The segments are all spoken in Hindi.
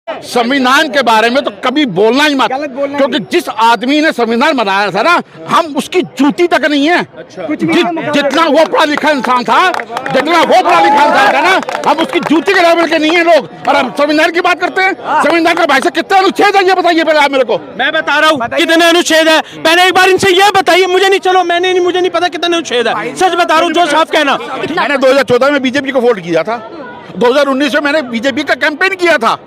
संविधान के बारे में तो कभी बोलना ही मत, क्योंकि जिस आदमी ने संविधान बनाया था ना, हम उसकी जूती तक नहीं है। जितना वो पढ़ा लिखा इंसान था, जितना वो पढ़ा लिखा इंसान था ना, हम उसकी जूती के लेवल के नहीं है लोग। और हम संविधान की बात करते हैं। संविधान का भाई से कितने अनुच्छेद है ये बताइए पहले आप मेरे को। मैं बता रहा हूँ कितने अनुच्छेद है, पहले एक बार इनसे ये बताइए। मुझे नहीं, चलो मुझे नहीं पता कितने अनुच्छेद है, सच बता रहा हूँ जो साफ कहना। मैंने 2014 में बीजेपी को वोट किया था, 2019 में मैंने बीजेपी का कैंपेन किया था।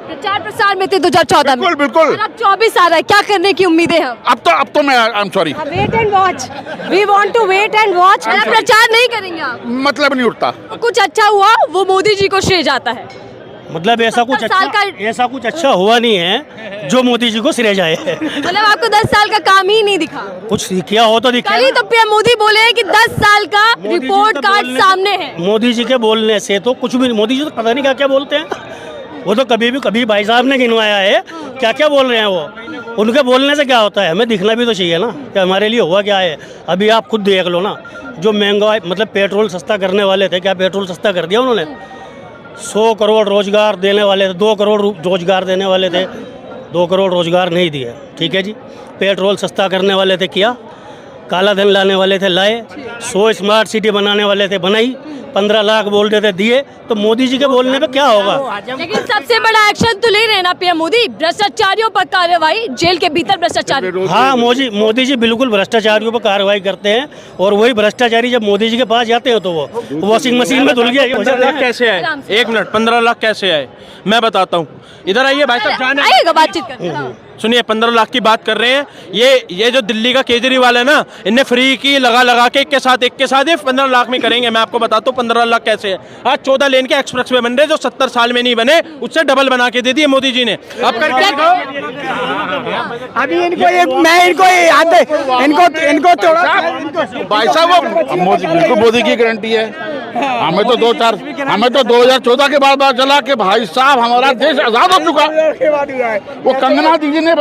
प्रचार प्रसार में थे 2014 में। बिल्कुल। अब 24 आ रहा है, क्या करने की उम्मीदें हैं? अब तो मैं I am sorry, wait and watch, we want to wait and watch. प्रचार नहीं करेंगे आप? मतलब नहीं उठता। कुछ अच्छा हुआ वो मोदी जी को श्रेय जाता है। मतलब ऐसा कुछ अच्छा हुआ नहीं है जो मोदी जी को श्रेय जाए। मतलब आपको 10 साल का काम ही नहीं दिखा? कुछ किया हो तो दिखा। कल ही तो पीएम मोदी बोले हैं कि 10 साल का रिपोर्ट कार्ड सामने है। मोदी जी के बोलने से तो कुछ भी, मोदी जी तो पता नहीं क्या क्या बोलते हैं। वो तो कभी भाई साहब ने गिनवाया है क्या क्या बोल रहे हैं वो। उनके बोलने से क्या होता है, हमें दिखना भी तो चाहिए ना कि हमारे लिए हुआ क्या है। अभी आप खुद देख लो ना, जो महंगाई, मतलब पेट्रोल सस्ता करने वाले थे, क्या पेट्रोल सस्ता कर दिया उन्होंने? 100 करोड़ रोजगार देने वाले थे, 2 करोड़ रोजगार देने वाले थे, 2 करोड़ रोजगार नहीं दिए। ठीक है जी, पेट्रोल सस्ता करने वाले थे, किया। काला धन लाने वाले थे, लाए। 100 स्मार्ट सिटी बनाने वाले थे, बनाई। 15 लाख बोल रहे थे, दिए। तो मोदी जी के बोलने पे क्या होगा? लेकिन सबसे बड़ा एक्शन तो ले रहे हैं ना पीएम मोदी, भ्रष्टाचारियों पर कार्रवाई, जेल के भीतर भ्रष्टाचारी। हाँ, मोदी जी बिल्कुल भ्रष्टाचारियों पर कार्रवाई करते हैं। और वही भ्रष्टाचारी जब मोदी जी के पास जाते हैं तो वो वॉशिंग मशीन में धुल गया। 15 लाख कैसे आए? 1 मिनट, 15 लाख कैसे आए मैं बताता हूँ। इधर आइए भाई साहब, जाने आइएगा, बातचीत करते। सुनिए, 15 लाख की बात कर रहे हैं। ये जो दिल्ली का केजरीवाल है ना, इनने फ्री की लगा के एक के साथ ये 15 लाख में करेंगे। मैं आपको बताता हूँ 15 लाख कैसे है। आज 14 लेन के एक्सप्रेस वे बन रहे जो 70 साल में नहीं बने, उससे डबल बना के दे दिए मोदी जी ने। अब करके अभी इनको थोड़ा भाई साहब, बिल्कुल मोदी की गारंटी है। हमें तो 2014 के बाद पता चला कि भाई साहब हमारा देश आजाद हो चुका। वो कंगना दीदी ने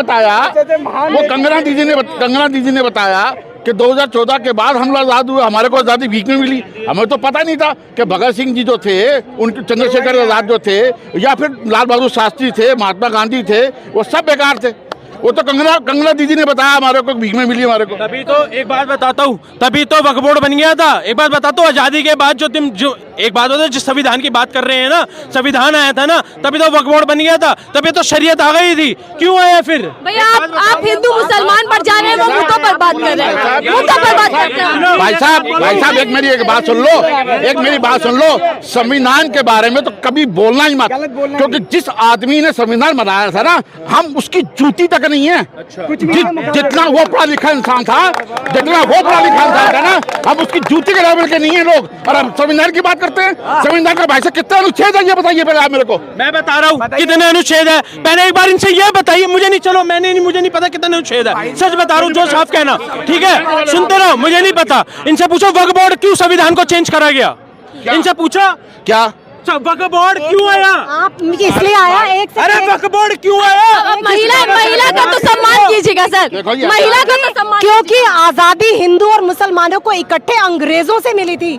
बताया कि 2014 के बाद हम लोग आजाद हुए, हमारे को आज़ादी भीख में मिली। हमें तो पता नहीं था कि भगत सिंह जी जो थे, उनके चंद्रशेखर आजाद जो थे, या फिर लाल बहादुर शास्त्री थे, महात्मा गांधी थे, वो सब बेकार थे। वो तो कंगना दीदी ने बताया हमारे को, भीख में मिली हमारे को। तभी तो एक बात बताता हूँ, तभी तो वक्फ बोर्ड बन गया था। एक बात बताता हूँ, आजादी के बाद जो एक बात होता है, जिस संविधान की बात कर रहे हैं ना, संविधान आया था ना, तभी तो वक्फ बोर्ड बन गया था, तभी तो शरीयत आ गई थी। क्यों आया फिर? भैया आप हिंदू मुसलमान पर जा रहे हैं, वो मुद्दों पर बात कर रहे हैं, मुद्दों पर बात करते हैं। भाई साहब एक मेरी बात सुन लो। संविधान के बारे में तो कभी बोलना ही मत, क्योंकि जिस आदमी ने संविधान बनाया था ना, हम उसकी जूती तक नहीं है। जितना वो पढ़ा लिखा इंसान था, ना, हम उसकी जूती के लेवल के नहीं है लोग। और हम संविधान की बात करते हैं। संविधान का भाई से कितने अनुच्छेद है ये बताइए पहले आप मेरे को। मैं बता रहा हूँ कितने अनुच्छेद है, पहले एक बार इनसे ये बताइए। मुझे नहीं, चलो मुझे नहीं पता कितने अनुच्छेद है, सच बता रहा हूँ जो साफ कहना। ठीक है, सुनते रहो, मुझे नहीं पता। इनसे पूछो वक्फ बोर्ड क्यों संविधान को चेंज करा गया, इनसे पूछा क्या वक्फ बोर्ड क्यों आया? आप इसलिए आया एक अरे वक्फ बोर्ड क्यों आया? महिला का तो सम्मान कीजिएगा सर, महिला का तो सम्मान, क्योंकि आजादी हिंदू और मुसलमानों को इकट्ठे अंग्रेजों से मिली थी,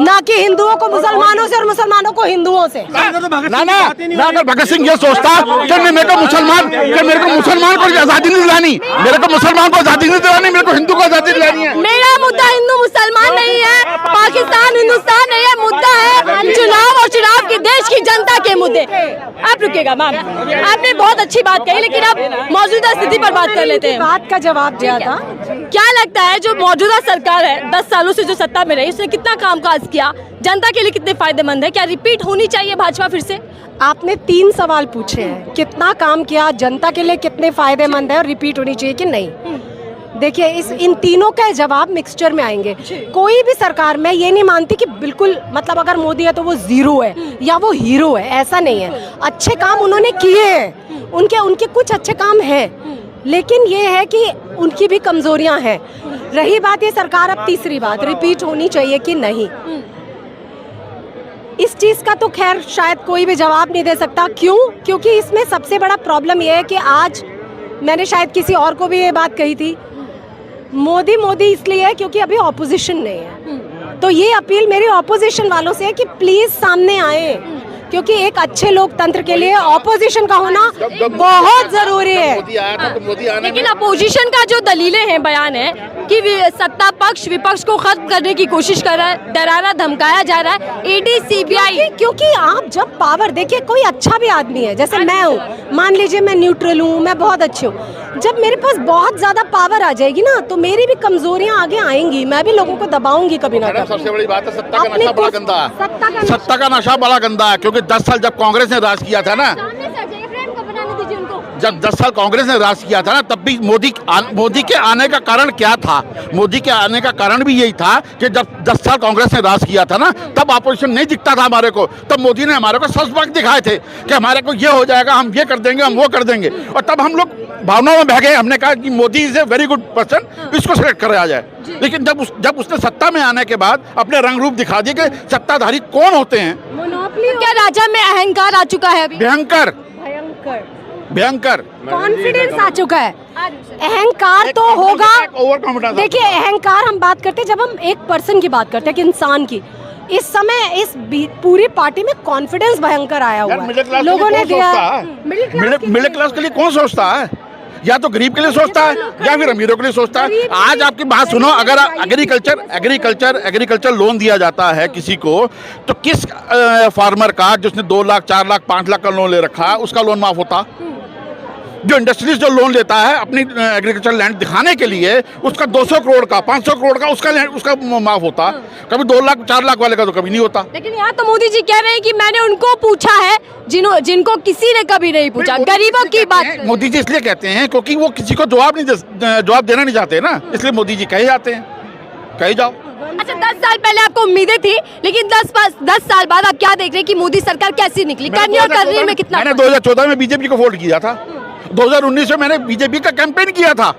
ना कि हिंदुओं को मुसलमानों से और मुसलमानों को हिंदुओं से। ना भगत सिंह ये सोचता कि मेरे को मुसलमान को आजादी नहीं दिलानी, मेरे को मुसलमान को आजादी नहीं दिलानी, मेरे को हिंदू को आजादी दिलानी है। मेरा मुद्दा हिंदू मुसलमान नहीं है, पाकिस्तान हिंदुस्तान नहीं है, मुद्दा है चुनाव और चुनाव की देश की जनता के मुद्दे। आप रुकेगा मैम, आपने बहुत अच्छी बात कही, लेकिन अब मौजूदा स्थिति पर बात कर लेते हैं। बात का जवाब दिया था। क्या लगता है जो मौजूदा सरकार है, 10 सालों से जो सत्ता में रही, उसने कितना कामकाज किया, जनता के लिए कितने फायदेमंद है? क्या रिपीट होनी चाहिए भाजपा फिर से? आपने 3 सवाल पूछे हैं, कितना काम किया, जनता के लिए कितने फायदेमंद है और रिपीट होनी चाहिए कि नहीं। देखिए, इन तीनों के जवाब मिक्सचर में आएंगे। कोई भी सरकार, मैं ये नहीं मानती कि बिल्कुल, मतलब अगर मोदी है तो वो जीरो है या वो हीरो है, ऐसा नहीं है। अच्छे काम उन्होंने किए हैं, उनके कुछ अच्छे काम हैं, लेकिन ये है कि उनकी भी कमजोरियां हैं। रही बात ये सरकार, अब तीसरी बात, रिपीट होनी चाहिए कि नहीं, इस चीज का तो खैर शायद कोई भी जवाब नहीं दे सकता। क्यों? क्योंकि इसमें सबसे बड़ा प्रॉब्लम यह है कि आज मैंने शायद किसी और को भी ये बात कही थी, मोदी इसलिए है क्योंकि अभी ऑपोजिशन नहीं है। तो ये अपील मेरी ऑपोजिशन वालों से है कि प्लीज सामने आए, क्योंकि एक अच्छे लोकतंत्र के लिए ऑपोजिशन का होना बहुत जरूरी है। मोदी आया था तो मोदी आने लेकिन अपोजिशन का जो दलीलें हैं, बयान है कि सत्ता पक्ष विपक्ष को खत्म करने की कोशिश कर रहा है, डराना धमकाया जा रहा है, ईडी सीबीआई। क्योंकि आप जब पावर, देखिए कोई अच्छा भी आदमी है, जैसे मैं हूँ, मान लीजिए मैं न्यूट्रल हूँ, मैं बहुत अच्छी हूँ, जब मेरे पास बहुत ज्यादा पावर आ जाएगी ना तो मेरी भी कमजोरियां आगे आएंगी, मैं भी लोगों को दबाऊंगी कभी ना कभी। सबसे बड़ी बात है सत्ता का अपनी नशा बड़ा कुछ- गंदा है। सत्ता सत्ता का नशा बड़ा गंदा है, क्योंकि 10 साल जब कांग्रेस ने राज किया था ना, जब 10 साल कांग्रेस ने राज किया था ना, तब भी मोदी के आने का कारण क्या था? मोदी के आने का कारण भी यही था कि जब 10 साल कांग्रेस ने राज किया था ना, तब अपोजिशन नहीं दिखता था हमारे को, तब मोदी ने हमारे को सच बात दिखाए थे कि हमारे को ये हो जाएगा, हम ये कर देंगे, हम वो कर देंगे, और तब हम लोग भावनाओं में बह गए। हमने कहा कि Modi is a very good person, इसको सेलेक्ट कराया जाए। लेकिन जब उसने सत्ता में आने के बाद अपने रंग रूप दिखा दिए कि सत्ताधारी कौन होते हैं। मोनोपोली क्या राजा में अहंकार आ चुका है अभी? भयंकर भयंकर भयंकर कॉन्फिडेंस आ चुका है। अहंकार तो होगा। Over confidence. देखिए अहंकार हम बात करते हैं जब हम एक पर्सन की बात करते हैं कि इंसान की, इस समय इस पूरी पार्टी में कॉन्फिडेंस भयंकर आया हुआ मिडिल है। क्लास लोगों ने दिया मिडिल क्लास के लिए कौन सोचता है? या तो गरीब के लिए सोचता है या फिर अमीरों के लिए सोचता है। आज आपकी बात सुनो, अगर एग्रीकल्चर लोन दिया जाता है किसी को, तो किस फार्मर का जिसने 2 लाख 4 लाख 5 लाख का लोन ले रखा है उसका लोन माफ होता? जो इंडस्ट्रीज जो लोन लेता है अपनी एग्रीकल्चर लैंड दिखाने के लिए, उसका 200 करोड़ का 500 करोड़ का उसका माफ होता। कभी 2 लाख 4 लाख वाले का तो कभी नहीं होता। लेकिन यहाँ तो मोदी जी कह रहे हैं कि मैंने उनको पूछा है जिनको किसी ने कभी नहीं पूछा। गरीबों की बात मोदी जी इसलिए कहते हैं क्योंकि वो किसी को जवाब देना नहीं चाहते ना, इसलिए मोदी जी कहे जाते हैं, कहे जाओ। अच्छा, 10 साल पहले आपको उम्मीदें थी, लेकिन 10 साल बाद आप क्या देख रहे हैं कि मोदी सरकार कैसी निकली? करनी और करने में कितना? मैंने 2014 में बीजेपी को वोट किया था, 2019 में मैंने बीजेपी का कैंपेन किया था।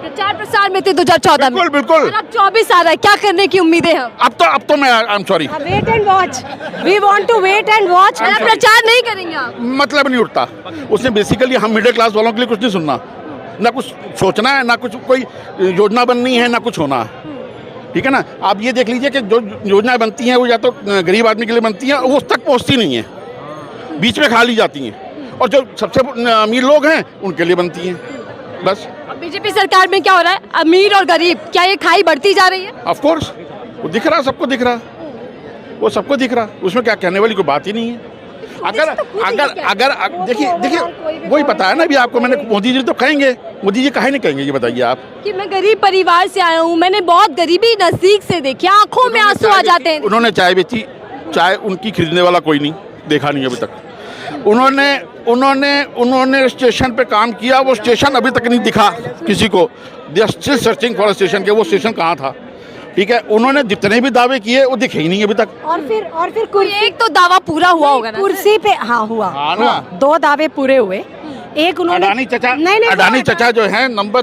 प्रचार प्रसार में थे 2014 में। बिल्कुल। और अब 24 आ रहा है, क्या करने की उम्मीदें हैं? अब तो मैं I am sorry, wait and watch, we want to wait and watch. आप प्रचार नहीं करेंगे आप? मतलब नहीं उठता उसने। बेसिकली हम मिडिल क्लास वालों के लिए कुछ नहीं सुनना, ना कुछ सोचना है, ना कुछ कोई योजना बननी है, ना कुछ होना है। ठीक है ना? आप ये देख लीजिए कि जो योजनाएं बनती हैं वो या तो गरीब आदमी के लिए बनती हैं, वो उस तक पहुंचती नहीं है, बीच में खा ली जाती हैं, और जो सबसे अमीर लोग हैं उनके लिए बनती हैं बस। बीजेपी सरकार में क्या हो रहा है? अमीर और गरीब, क्या ये खाई बढ़ती जा रही है? ऑफ कोर्स वो दिख रहा, सबको दिख रहा, वो सबको दिख रहा, उसमें क्या कहने वाली कोई बात ही नहीं है। अगर देखिए वही पता है ना अभी आपको, मैंने मोदी जी तो कहेंगे, मोदी जी काहे नहीं कहेंगे ये बताइए आप? कि मैं गरीब परिवार से आया हूँ, मैंने बहुत गरीबी नजदीक से देखी, आंखों में आंसू आ जाते हैं। उन्होंने चाय बेची, चाय उनकी खरीदने वाला कोई नहीं देखा नहीं अभी तक। उन्होंने स्टेशन पे काम किया, वो स्टेशन अभी तक नहीं दिखा किसी को। They are still searching for station के वो स्टेशन कहाँ था। ठीक है, उन्होंने जितने भी दावे किए वो दिखे ही नहीं अभी तक। और फिर कोई एक तो दावा पूरा हुआ होगा ना? कुर्सी पे हाँ हुआ, हाँ ना। 2 दावे पूरे हुए। एक उन्होंने अडानी चचा जो है नंबर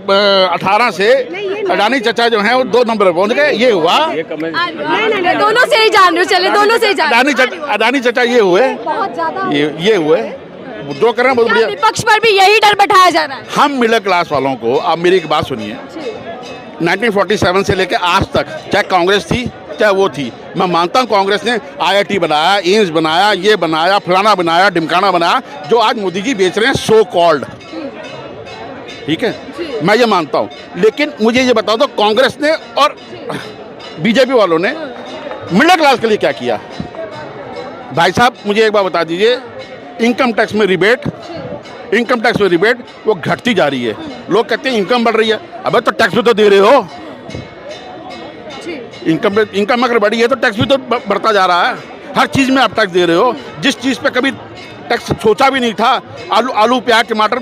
18 से, अडानी चचा जो है वो 2 नंबर पहुंच गए, ये हुआ। नहीं, दोनों से ही जान रहे हो, चले दोनों से ही जान रहे हो। अडानी चचा ये हुए, बहुत ज्यादा ये हुए, जो कर रहे हैं बहुत क्या बढ़िया। विपक्ष पर भी यही डर बैठाया जा रहा है? हम मिडिल क्लास वालों को, आप मेरी एक बात सुनिए, 1947 से लेकर आज तक, चाहे कांग्रेस थी चाहे वो थी, मैं मानता हूँ कांग्रेस ने IIT बनाया, एम्स बनाया, ये बनाया, फलाना बनाया, ढिमकाना बनाया, जो आज मोदी जी बेच रहे हैं सो कॉल्ड। ठीक है, मैं ये मानता हूँ, लेकिन मुझे ये बताओ तो कांग्रेस ने और बीजेपी वालों ने मिडिल क्लास के लिए क्या किया? भाई साहब मुझे एक बात बता दीजिए, इनकम टैक्स में रिबेट वो घटती जा रही है। लोग कहते हैं इनकम बढ़ रही है, अबे तो टैक्स भी तो दे रहे हो। इनकम अगर बढ़ी है तो टैक्स भी तो बढ़ता जा रहा है। हर चीज़ में आप टैक्स दे रहे हो, जिस चीज़ पे कभी टैक्स सोचा भी नहीं था, आलू प्याज टमाटर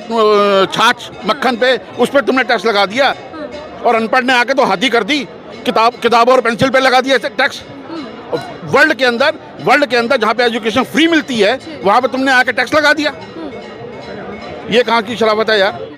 छाछ मक्खन पे, उस पर तुमने टैक्स लगा दिया। और अनपढ़ ने आके तो हद ही कर दी, किताब और पेंसिल पे लगा दिया टैक्स। वर्ल्ड के अंदर जहाँ पे एजुकेशन फ्री मिलती है वहाँ पे तुमने आके टैक्स लगा दिया। ये कहाँ की शराफत है यार?